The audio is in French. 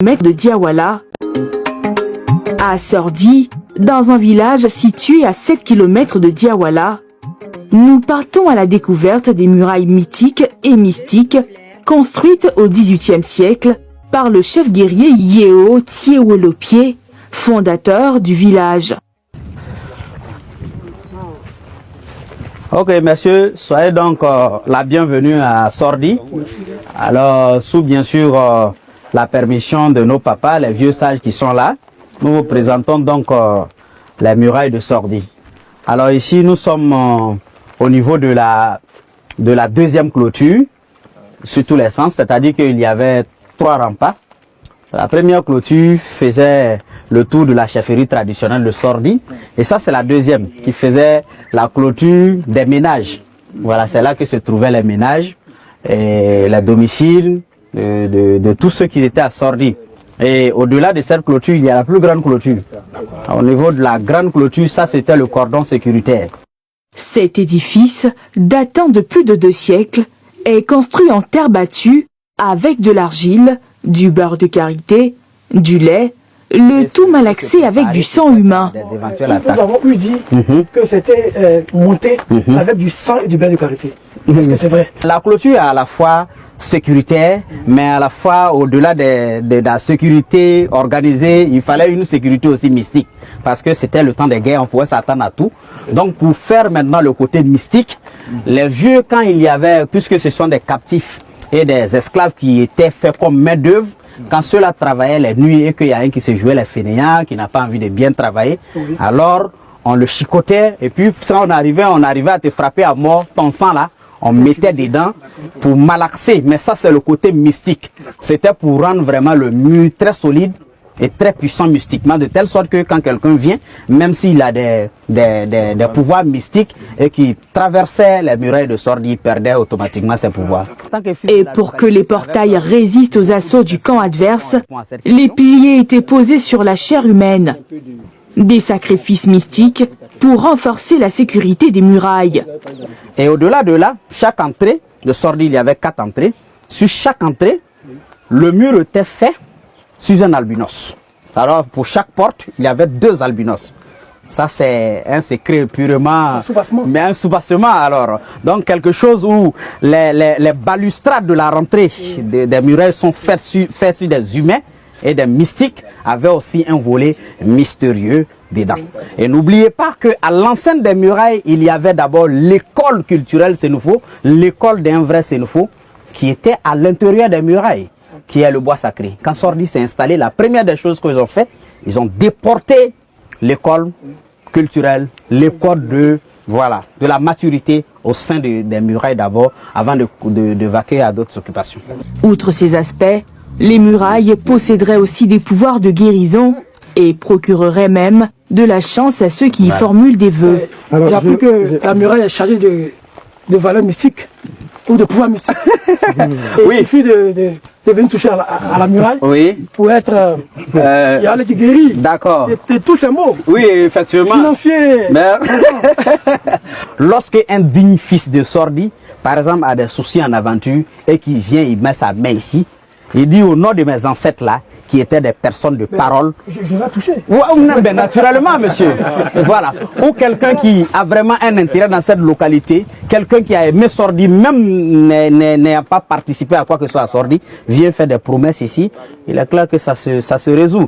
Maître de Diawala, à Sordi, dans un village situé à 7 km de Diawala, nous partons à la découverte des murailles mythiques et mystiques construites au XVIIIe siècle par le chef guerrier Yeo Tiewolopie, fondateur du village. Ok, messieurs, soyez donc la bienvenue à Sordi. Alors, sous bien sûr la permission de nos papas, les vieux sages qui sont là, nous vous présentons donc les murailles de Sordi. Alors ici, nous sommes au niveau de la deuxième clôture, sur tous les sens, c'est-à-dire qu'il y avait 3 remparts. La première clôture faisait le tour de la chefferie traditionnelle de Sordi. Et ça, c'est la deuxième qui faisait la clôture des ménages. Voilà, c'est là que se trouvaient les ménages, et les domiciles de tous ceux qui étaient à Sordi. Et au-delà de cette clôture, il y a la plus grande clôture. Au niveau de la grande clôture, ça, c'était le cordon sécuritaire. Cet édifice, datant de plus de 2 siècles, est construit en terre battue avec de l'argile, du beurre de karité, du lait, le tout malaxé avec du sang humain. Nous avons eu dit que c'était monté avec du sang et du beurre de karité. Est-ce que c'est vrai? La clôture est à la fois sécuritaire, mais à la fois au-delà de la sécurité organisée, il fallait une sécurité aussi mystique. Parce que c'était le temps des guerres, on pouvait s'attendre à tout. Donc pour faire maintenant le côté mystique, les vieux, quand il y avait, puisque ce sont des captifs et des esclaves qui étaient faits comme main d'œuvre, quand ceux-là travaillaient les nuits et qu'il y a un qui se jouait les fainéants, qui n'a pas envie de bien travailler, alors on le chicotait et puis quand on arrivait à te frapper à mort, ton sang là, on mettait dedans pour malaxer. Mais ça, c'est le côté mystique. C'était pour rendre vraiment le mur très solide et très puissant mystiquement, de telle sorte que quand quelqu'un vient, même s'il a des pouvoirs mystiques et qui traversait les murailles de Sordi, il perdait automatiquement ses pouvoirs. Et pour que les portails résistent aux assauts du camp adverse, les piliers étaient posés sur la chair humaine. Des sacrifices mystiques pour renforcer la sécurité des murailles. Et au-delà de là, chaque entrée de Sordi, il y avait 4 entrées. Sur chaque entrée, le mur était fait sur un albinos. Alors pour chaque porte, il y avait 2 albinos. Ça c'est un secret purement, mais un soubassement alors. Donc quelque chose où les balustrades de la rentrée des murailles sont faites sur des humains et des mystiques, avaient aussi un volet mystérieux dedans. Et n'oubliez pas qu'à l'enceinte des murailles, il y avait d'abord l'école culturelle Sénoufo, l'école d'un vrai Sénoufo, qui était à l'intérieur des murailles, qui est le bois sacré. Quand Sordi s'est installé, la première des choses qu'ils ont fait, ils ont déporté l'école culturelle, l'école de la maturité au sein des murailles d'abord, avant de vaquer à d'autres occupations. Outre ces aspects, les murailles posséderaient aussi des pouvoirs de guérison et procureraient même de la chance à ceux qui y formulent des vœux. Alors, j'ai appris que la muraille est chargée de valeurs mystiques ou de pouvoirs mystiques. Il suffit de venir toucher à la muraille pour être guéri. D'accord. Et tous ces mots. Oui, effectivement. Financier. Lorsque un digne fils de Sordi, par exemple, a des soucis en aventure et qui vient, il met sa main ici, il dit au nom de mes ancêtres là, qui étaient des personnes de parole. Je vais toucher. Ben, naturellement, monsieur. Voilà. Ou quelqu'un qui a vraiment un intérêt dans cette localité, quelqu'un qui a aimé Sordi, même n'ayant pas participé à quoi que ce soit à Sordi, vient faire des promesses ici. Il est clair que ça se résout.